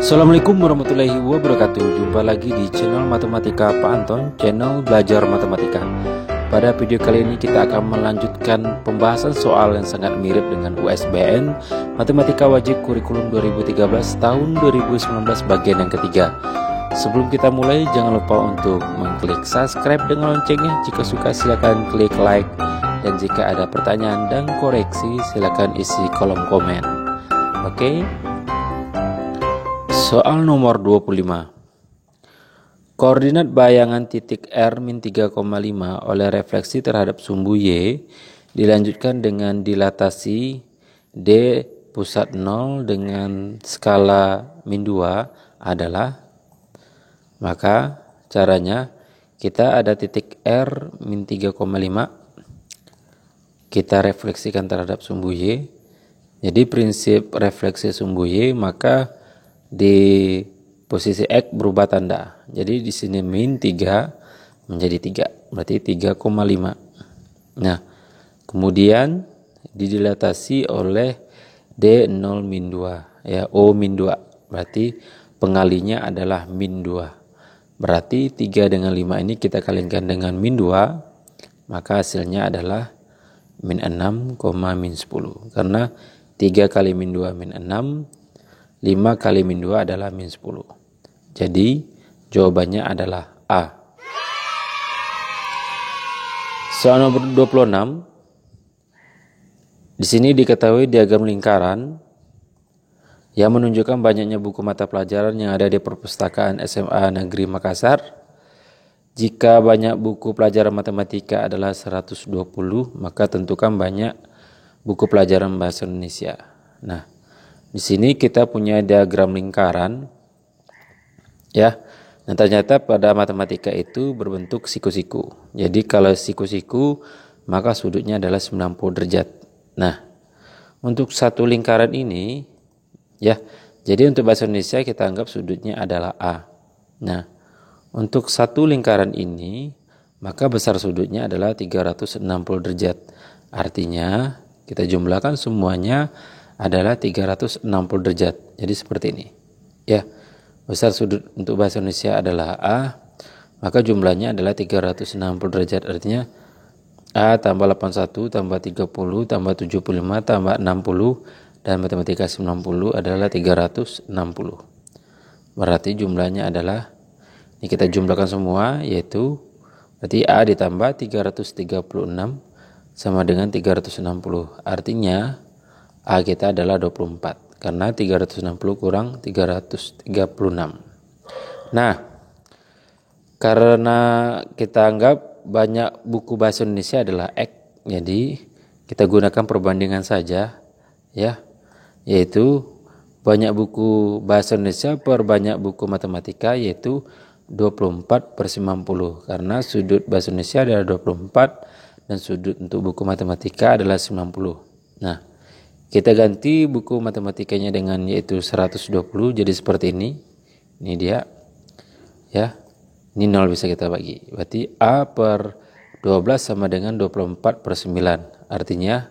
Assalamualaikum warahmatullahi wabarakatuh. Jumpa lagi di channel Matematika Pak Anton, channel belajar matematika. Pada video kali ini kita akan melanjutkan pembahasan soal yang sangat mirip dengan USBN Matematika Wajib Kurikulum 2013 tahun 2019 bagian yang ketiga. Sebelum kita mulai, jangan lupa untuk mengklik subscribe dengan loncengnya. Jika suka silakan klik like, dan jika ada pertanyaan dan koreksi silakan isi kolom komen. Oke. Soal nomor 25. Koordinat bayangan titik R-3,5 oleh refleksi terhadap sumbu Y dilanjutkan dengan dilatasi D pusat 0 dengan skala min 2 adalah, maka caranya kita ada titik R-3,5, kita refleksikan terhadap sumbu Y. Jadi prinsip refleksi sumbu Y, maka di posisi X berubah tanda. Jadi di sini min 3 menjadi 3, berarti 3,5. Nah, kemudian didilatasi oleh D0 min 2, ya, O min 2. Berarti pengalinya adalah min 2. Berarti 3 dengan 5 ini kita kalikan dengan min 2, maka hasilnya adalah min 6, min 10. Karena 3 kali min 2 min 6, 5 kali min 2 adalah min 10. Jadi jawabannya adalah A. Soal nomor 26. Di sini diketahui diagram lingkaran yang menunjukkan banyaknya buku mata pelajaran yang ada di perpustakaan SMA Negeri Makassar. Jika banyak buku pelajaran matematika adalah 120, maka tentukan banyak buku pelajaran bahasa Indonesia. Nah, di sini kita punya diagram lingkaran, ya. Nah, ternyata pada matematika itu berbentuk siku-siku. Jadi kalau siku-siku, maka sudutnya adalah 90 derajat. Nah, untuk satu lingkaran ini, ya. Jadi untuk bahasa Indonesia kita anggap sudutnya adalah A. Nah, untuk satu lingkaran ini, maka besar sudutnya adalah 360 derajat. Artinya kita jumlahkan semuanya adalah 360 derajat. Jadi seperti ini. Ya. Besar sudut untuk bahasa Indonesia adalah A, maka jumlahnya adalah 360 derajat. Artinya A tambah 81 tambah 30 tambah 75 tambah 60 dan matematika 90 adalah 360. Berarti jumlahnya adalah, ini kita jumlahkan semua, yaitu berarti A ditambah 336 sama dengan 360. Artinya A kita adalah 24, karena 360 kurang 336. Nah, karena kita anggap banyak buku bahasa Indonesia adalah X, jadi kita gunakan perbandingan saja, ya, yaitu banyak buku bahasa Indonesia per banyak buku matematika, yaitu 24/90, karena sudut bahasa Indonesia adalah 24 dan sudut untuk buku matematika adalah 90. Nah, kita ganti buku matematikanya dengan yaitu 120, jadi seperti ini. Ini dia. Ya. Ini 0 bisa kita bagi. Berarti A per 12 sama dengan 24/9. Artinya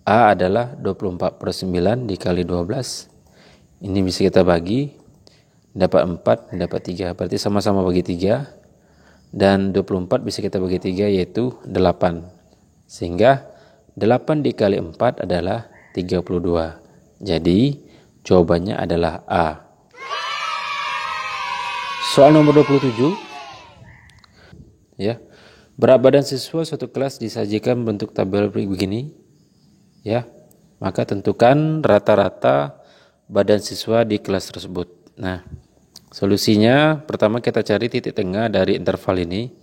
A adalah 24/9 dikali 12. Ini bisa kita bagi. Dapat 4, dapat 3. Berarti sama-sama bagi 3. Dan 24 bisa kita bagi 3 yaitu 8. Sehingga 8 dikali 4 adalah 32. Jadi jawabannya adalah A. Soal nomor 27. Ya. Berat badan siswa suatu kelas disajikan bentuk tabel begini. Ya. Maka tentukan rata-rata badan siswa di kelas tersebut. Nah, solusinya pertama kita cari titik tengah dari interval ini.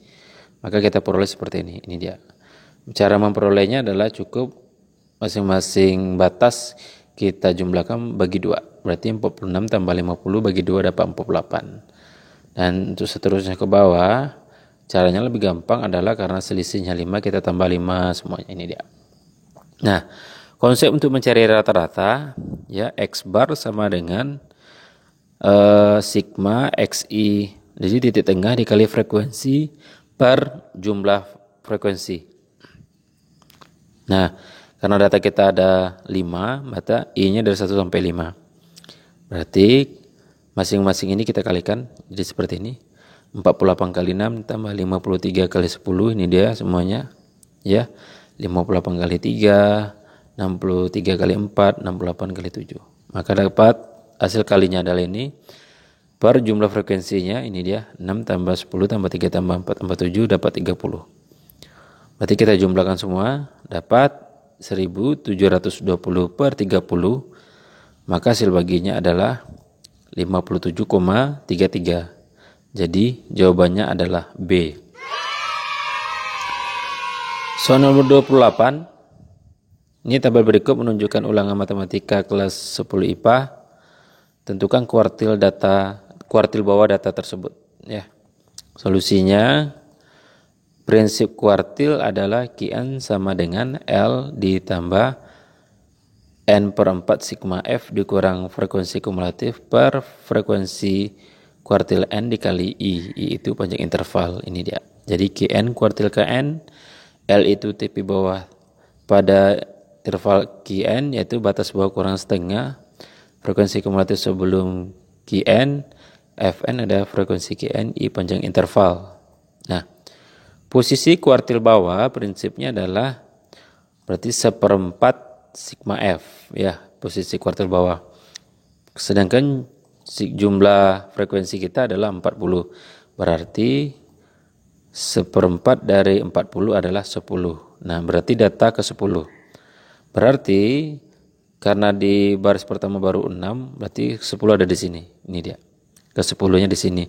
Maka kita peroleh seperti ini. Ini dia. Cara memperolehnya adalah cukup masing-masing batas kita jumlahkan bagi 2. Berarti 46 tambah 50 bagi 2 dapat 48. Dan untuk seterusnya ke bawah, caranya lebih gampang adalah karena selisihnya 5, kita tambah 5 semuanya. Ini dia. Nah, konsep untuk mencari rata-rata, ya, X bar sama dengan sigma XI. Jadi titik tengah dikali frekuensi per jumlah frekuensi. Nah, karena data kita ada 5, maka I-nya dari 1 sampai 5. Berarti Masing-masing ini kita kalikan jadi seperti ini. 48 kali 6 tambah 53 kali 10, ini dia semuanya ya. 58 kali 3, 63 kali 4, 68 kali 7. Maka dapat hasil kalinya adalah ini. Per jumlah frekuensinya ini dia 6 tambah 10 tambah 3 tambah 4 tambah 7 dapat 30. Berarti kita jumlahkan semua dapat 1720 per 30. Maka hasil baginya adalah 57,33. Jadi jawabannya adalah B. Soal nomor 28. Ini tabel berikut menunjukkan ulangan matematika kelas 10 IPA. Tentukan kuartil bawah data tersebut ya. Solusinya prinsip kuartil adalah Qn sama dengan L ditambah N per 4 sigma F dikurang frekuensi kumulatif per frekuensi kuartil N dikali I itu panjang interval, ini dia. Jadi Qn kuartil Kn, L itu tepi bawah pada interval Qn yaitu batas bawah kurang setengah, frekuensi kumulatif sebelum Qn, Fn ada frekuensi Qn, I panjang interval. Nah, posisi kuartil bawah prinsipnya adalah berarti 1/4 sigma F ya, posisi kuartil bawah. Sedangkan jumlah frekuensi kita adalah 40. Berarti 1/4 dari 40 adalah 10. Nah, berarti data ke 10. Berarti karena di baris pertama baru 6, berarti 10 ada di sini. Ini dia. Ke 10-nya di sini.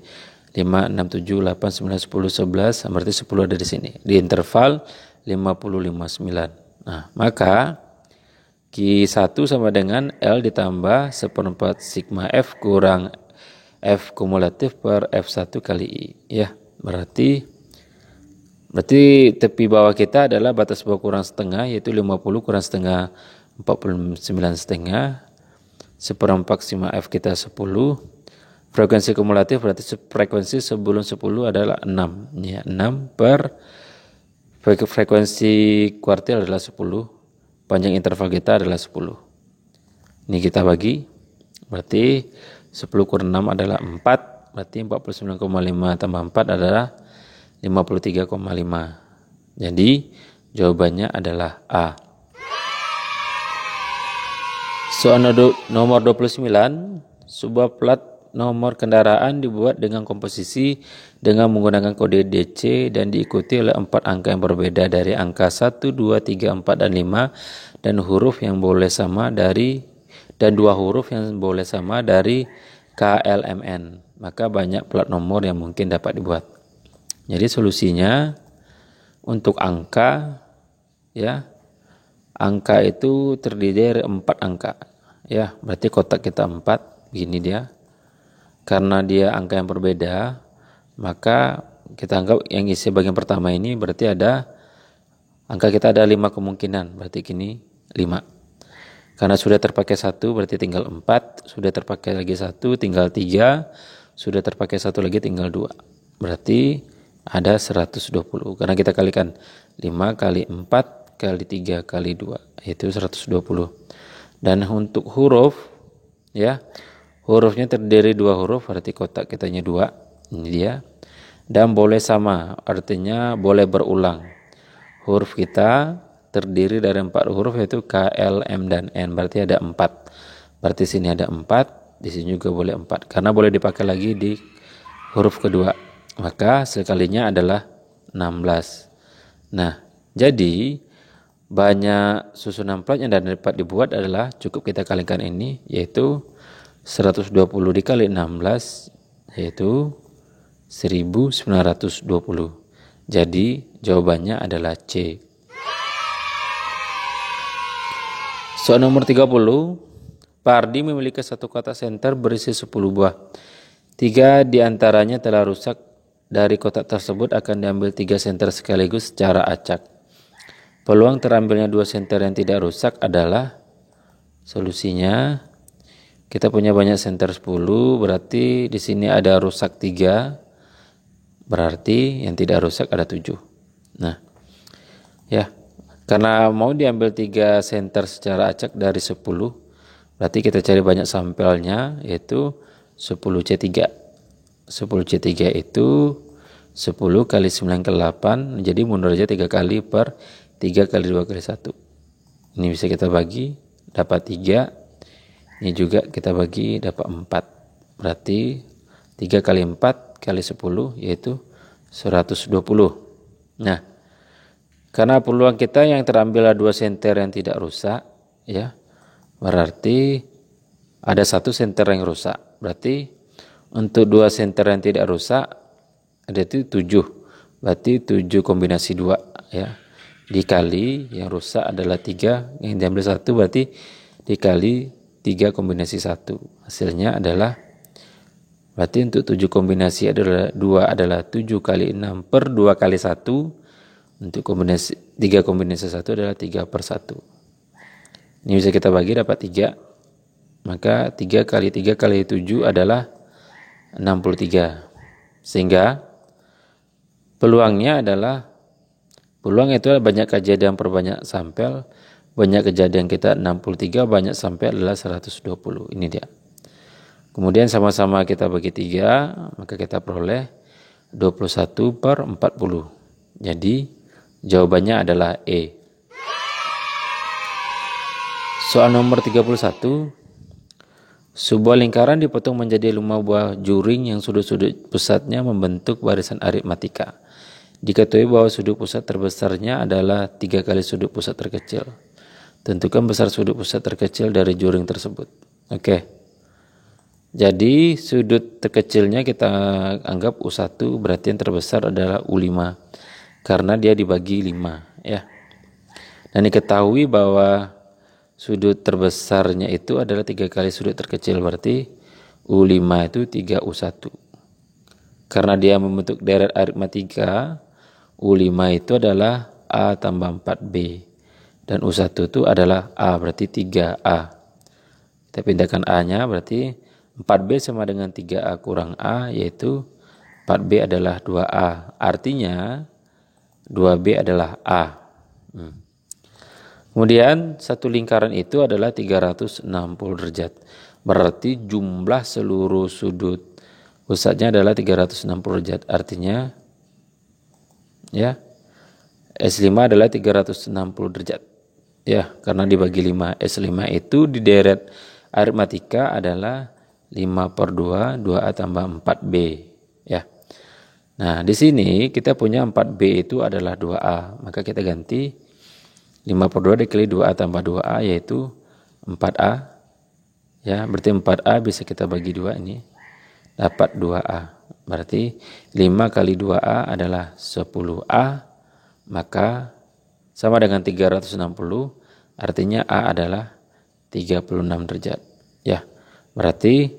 5, 6, 7, 8, 9, 10, 11, berarti 10 ada di sini. Di interval 50, 59. Nah, maka Q1 sama dengan L ditambah 1/4 sigma F kurang F kumulatif per F1 kali I. Ya, berarti tepi bawah kita adalah batas bawah kurang setengah, yaitu 50 kurang setengah 49 setengah. 1/4 sigma F kita 10. Frekuensi kumulatif berarti frekuensi sebelum 10 adalah 6. Ya, 6 per frekuensi kuartil adalah 10. Panjang interval kita adalah 10. Ini kita bagi. Berarti 10 kurang 6 adalah 4. Berarti 49,5 tambah 4 adalah 53,5. Jadi jawabannya adalah A. Soal nomor 29. Sebuah plat nomor kendaraan dibuat dengan komposisi dengan menggunakan kode DC dan diikuti oleh 4 angka yang berbeda dari angka 1, 2, 3, 4, dan 5 dan huruf yang boleh sama dari dan 2 huruf yang boleh sama dari KLMN. Maka banyak plat nomor yang mungkin dapat dibuat. Jadi solusinya untuk angka ya, angka itu terdiri dari 4 angka. Ya, berarti kotak kita 4, begini dia. Karena dia angka yang berbeda, maka kita anggap yang isi bagian pertama ini berarti ada angka kita ada 5 kemungkinan, berarti gini 5. Karena sudah terpakai 1 berarti tinggal 4, sudah terpakai lagi 1 tinggal 3, sudah terpakai 1 lagi tinggal 2. Berarti ada 120. Karena kita kalikan 5 kali 4 kali 3 kali 2 yaitu 120. Dan untuk huruf ya, hurufnya terdiri 2 huruf, berarti kotak kitanya 2. Ini dia. Dan boleh sama, artinya boleh berulang. Huruf kita terdiri dari 4 huruf yaitu K, L, M, dan N. Berarti ada 4. Berarti sini ada 4, di sini juga boleh 4. Karena boleh dipakai lagi di huruf kedua. Maka sekalinya adalah 16. Nah, jadi banyak susunan plat yang dapat dibuat adalah cukup kita kalikan ini, yaitu 120 dikali 16 yaitu 1920. Jadi jawabannya adalah C. Soal nomor 30. Pardi memiliki satu kotak senter berisi 10 buah. 3 diantaranya telah rusak. Dari kotak tersebut akan diambil 3 senter sekaligus secara acak. Peluang terambilnya 2 senter yang tidak rusak adalah, solusinya kita punya banyak senter 10, berarti di sini ada rusak 3, berarti yang tidak rusak ada 7. Nah, ya, karena mau diambil 3 senter secara acak dari 10, berarti kita cari banyak sampelnya, yaitu 10C3. 10C3 itu 10 kali 9 kali 8, jadi mundur aja 3 kali per 3 kali 2 kali 1. Ini bisa kita bagi, dapat 3. Ini juga kita bagi, dapat 4. Berarti 3 kali 4 kali 10 yaitu 120. Nah, karena peluang kita yang terambil 2 senter yang tidak rusak, ya, berarti ada 1 senter yang rusak. Berarti untuk 2 senter yang tidak rusak ada itu 7. Berarti 7 kombinasi 2, ya. Dikali yang rusak adalah 3, yang diambil 1 berarti dikali 3 kombinasi 1. Hasilnya adalah, berarti untuk 7 kombinasi adalah 2 adalah 7 kali 6 per 2 kali 1. Untuk kombinasi 3 kombinasi 1 adalah 3 per 1. Ini bisa kita bagi, dapat 3. Maka 3 kali 3 kali 7 adalah 63. Sehingga peluangnya adalah, peluang itu banyak kejadian per banyak sampel. Banyak kejadian kita 63, banyak sampel adalah 120. Ini dia. Kemudian sama-sama kita bagi 3, maka kita peroleh 21 per 40. Jadi jawabannya adalah E. Soal nomor 31. Sebuah lingkaran dipotong menjadi 5 buah juring yang sudut-sudut pusatnya membentuk barisan aritmatika. Diketahui bahwa sudut pusat terbesarnya adalah 3 kali sudut pusat terkecil. Tentukan besar sudut pusat terkecil dari juring tersebut. Oke. Jadi sudut terkecilnya kita anggap U1, berarti yang terbesar adalah U5. Karena dia dibagi 5, ya. Dan diketahui bahwa sudut terbesarnya itu adalah 3 kali sudut terkecil, berarti U5 itu 3U1. Karena dia membentuk deret aritmatika, U5 itu adalah A tambah 4B. Dan U1 itu adalah A, berarti 3A. Kita pindahkan A-nya, berarti 4B sama dengan 3A kurang A, yaitu 4B adalah 2A. Artinya 2B adalah A. Kemudian satu lingkaran itu adalah 360 derajat. Berarti jumlah seluruh sudut pusatnya adalah 360 derajat. Artinya, ya, S5 adalah 360 derajat. Ya, karena dibagi 5. S5 itu di deret aritmatika adalah 5 per 2, 2A tambah 4B. Ya. Nah, di sini kita punya 4B itu adalah 2A. Maka kita ganti 5 per 2 dikali 2A tambah 2A, yaitu 4A. Ya, berarti 4A bisa kita bagi 2 ini. Dapat 2A. Berarti 5 kali 2A adalah 10A. Maka sama dengan 360. Artinya A adalah 36 derajat. Ya, berarti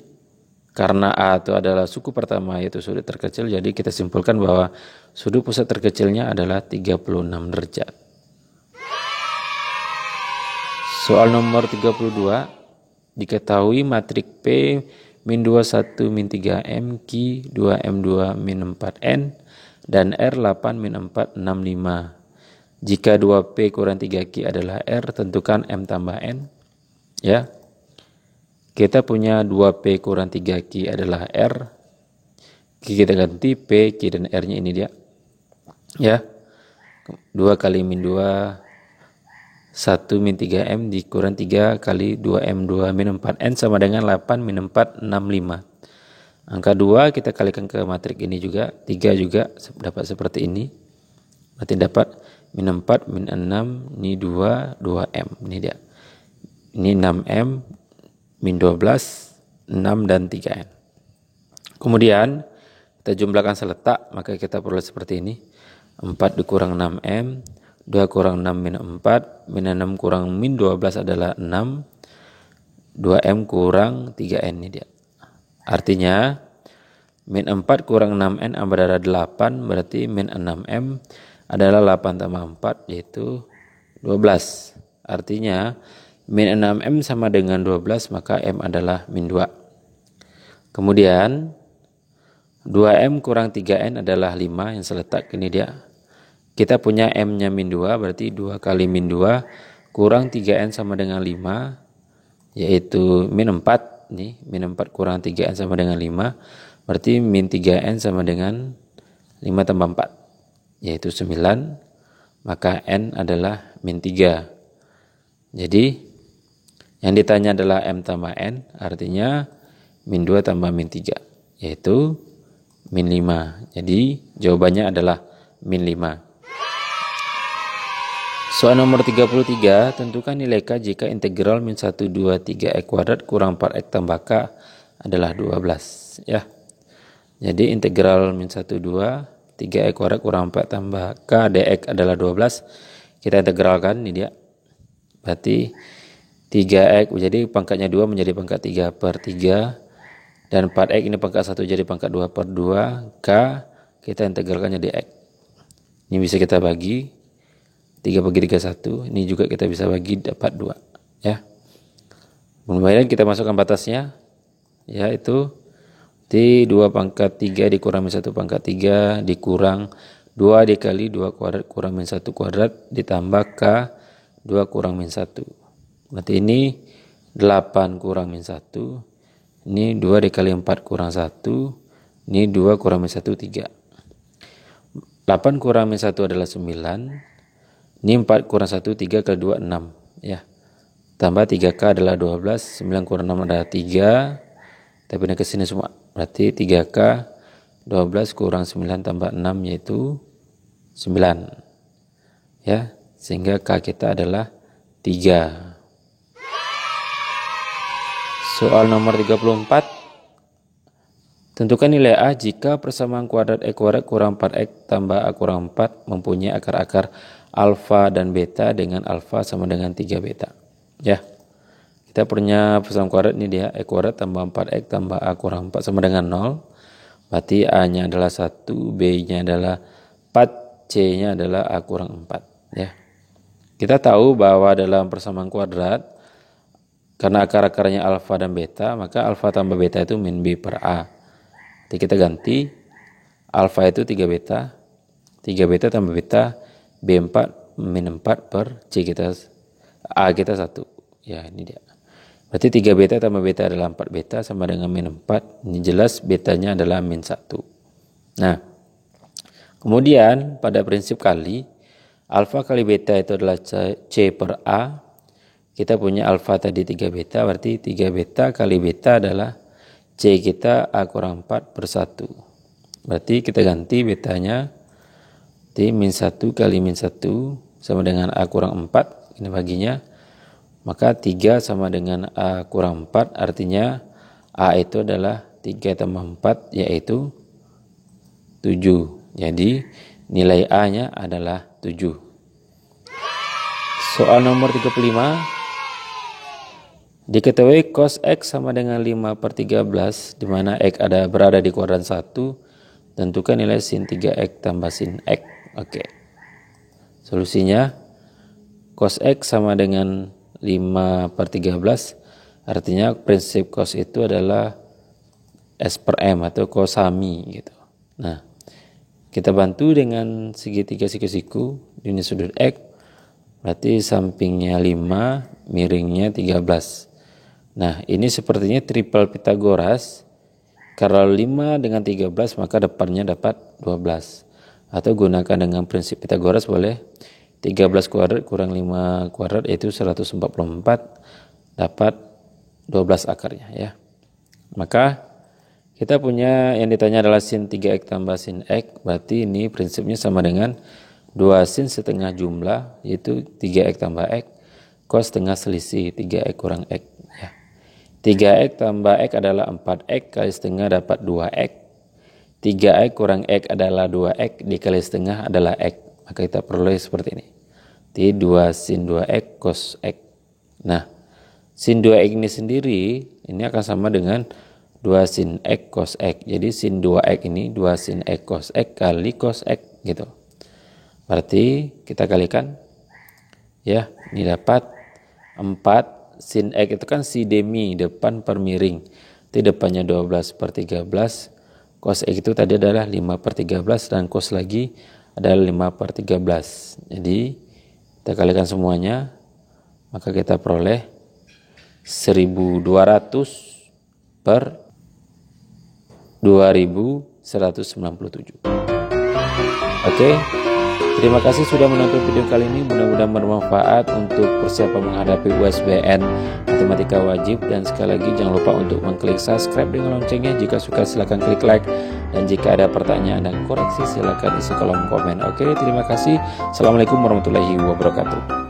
karena A itu adalah suku pertama yaitu sudut terkecil, jadi kita simpulkan bahwa sudut pusat terkecilnya adalah 36 derajat. Soal nomor 32, diketahui matrik P min 21 min 3M, Q 2M2 min 4N, dan R 8 min 4 6 5. Jika 2P kurang 3Q adalah R, tentukan M tambah N. Ya, kita punya 2P kurang 3Q adalah R. Kita ganti P, Q, dan R-nya ini dia. Ya, 2 kali min 2 1 min 3M dikurang 3 kali 2M2 min 4N sama dengan 8 min 4 6 5. Angka 2 kita kalikan ke matrik ini juga, 3 juga dapat seperti ini. Berarti dapat min 4 min 6 ini 2 2M. Ini dia. Ini 6M min 12 6 dan 3N. Kemudian kita jumlahkan seletak, maka kita peroleh seperti ini. 4 dikurang 6M, 2 kurang 6 min 4, min 6 kurang min 12 adalah 6, 2M kurang 3N ini dia. Artinya min 4 kurang 6N adalah 8, berarti min 6M adalah 8 tambah 4 yaitu 12. Artinya min 6M sama dengan 12, maka M adalah min 2. Kemudian 2M kurang 3N adalah 5 yang seletak ini dia. Kita punya M-nya min 2, berarti 2 kali min 2 kurang 3N sama dengan 5, yaitu min 4. nih, min 4 kurang 3N sama dengan 5, berarti min 3N sama dengan 5 tambah 4, yaitu 9, maka N adalah min 3. Jadi yang ditanya adalah M tambah N, artinya min 2 tambah min 3, yaitu min 5. Jadi jawabannya adalah min 5. Soal nomor 33, tentukan nilai K jika integral min 1, 2, 3 X kuadrat kurang 4X tambah K adalah 12. Ya. Jadi integral min 1, 2, 3X kuadrat kurang 4 tambah K dx adalah 12. Kita integralkan, ini dia. Berarti 3X, jadi pangkatnya 2 menjadi pangkat 3 per 3. Dan 4X ini pangkat 1 jadi pangkat 2 per 2. K kita integralkan jadi X. Ini bisa kita bagi. 3 bagi 3, 1. Ini juga kita bisa bagi dapat 2. Ya. Kemudian kita masukkan batasnya. Yaitu T 2 pangkat 3 dikurang min 1 pangkat 3 dikurang 2 dikali 2 kuadrat kurang min 1 kuadrat ditambah K 2 kurang min 1. Berarti ini 8 kurang min 1. Ini 2 dikali 4 kurang 1. Ini 2 kurang min 1, 3. 8 kurang min 1 adalah 9. Ini 4 kurang 1, 3 kali 2, 6. Ya. Tambah 3K adalah 12. 9 kurang 6 adalah 3. Kita pindah ke sini semua. Berarti 3K 12 kurang 9 tambah 6 yaitu 9. Ya. Sehingga K kita adalah 3. Soal nomor 34. Tentukan nilai A jika persamaan kuadrat X kuadrat kurang 4X tambah A kurang 4 mempunyai akar-akar alfa dan beta dengan alfa sama dengan 3 beta. Ya. Kita punya persamaan kuadrat ini dia X kuadrat tambah 4X tambah A kurang 4 sama dengan 0. Berarti A-nya adalah 1, B-nya adalah 4, C-nya adalah A kurang 4. Ya. Kita tahu bahwa dalam persamaan kuadrat karena akar-akarnya alfa dan beta, maka alfa tambah beta itu min B per A. Jadi kita ganti alfa itu 3 beta, 3 beta tambah beta, B4 min 4 per C kita, A kita 1. Ya ini dia. Berarti 3 beta tambah beta adalah 4 beta sama dengan min 4. Ini jelas betanya adalah min 1. Nah, kemudian pada prinsip kali, alfa kali beta itu adalah C per A. Kita punya alfa tadi 3 beta, berarti 3 beta kali beta adalah C kita A kurang 4 per 1. Berarti kita ganti betanya T min 1 kali min 1 sama dengan A kurang 4. Ini baginya. Maka 3 sama dengan A kurang 4. Artinya A itu adalah 3 tambah 4 yaitu 7. Jadi nilai A-nya adalah 7. Soal nomor 35. Diketahui cos X sama dengan 5 per 13, di mana X berada di kuadran 1, tentukan nilai sin 3X tambah sin X. Oke. Solusinya, cos X sama dengan 5 per 13, artinya prinsip cos itu adalah S per M atau cosami gitu. Nah, kita bantu dengan segitiga siku-siku, ini sudut X, berarti sampingnya 5, miringnya 13. Nah, ini sepertinya triple Pitagoras. Kalau 5 dengan 13 maka depannya dapat 12. Atau gunakan dengan prinsip Pitagoras boleh. 13 kuadrat kurang 5 kuadrat yaitu 144 dapat 12 akarnya ya. Maka kita punya yang ditanya adalah sin 3X tambah sin X. Berarti ini prinsipnya sama dengan 2 sin setengah jumlah yaitu 3X tambah X. Cos setengah selisih 3X kurang X ya. 3X tambah X adalah 4X kali setengah dapat 2X. 3X kurang X adalah 2X dikali setengah adalah X. Maka kita peroleh seperti ini. Jadi 2 sin 2X cos X. Nah, sin 2X ini sendiri ini akan sama dengan 2 sin X cos X. Jadi sin 2X ini 2 sin X cos X kali cos X gitu. Berarti kita kalikan. Ya, ini dapat 4 sin X itu kan si demi depan per miring. Itu depannya 12 per 13. Cos X itu tadi adalah 5 per 13 dan cos lagi adalah 5 per 13. Jadi kita kalikan semuanya. Maka kita peroleh 1200 per 2197. Oke, terima kasih sudah menonton video kali ini. Mudah-mudahan bermanfaat untuk persiapan menghadapi USBN Matematika Wajib. Dan sekali lagi jangan lupa untuk mengklik subscribe dengan loncengnya. Jika suka silahkan klik like, dan jika ada pertanyaan dan koreksi silahkan isi kolom komen. Oke, terima kasih. Assalamualaikum warahmatullahi wabarakatuh.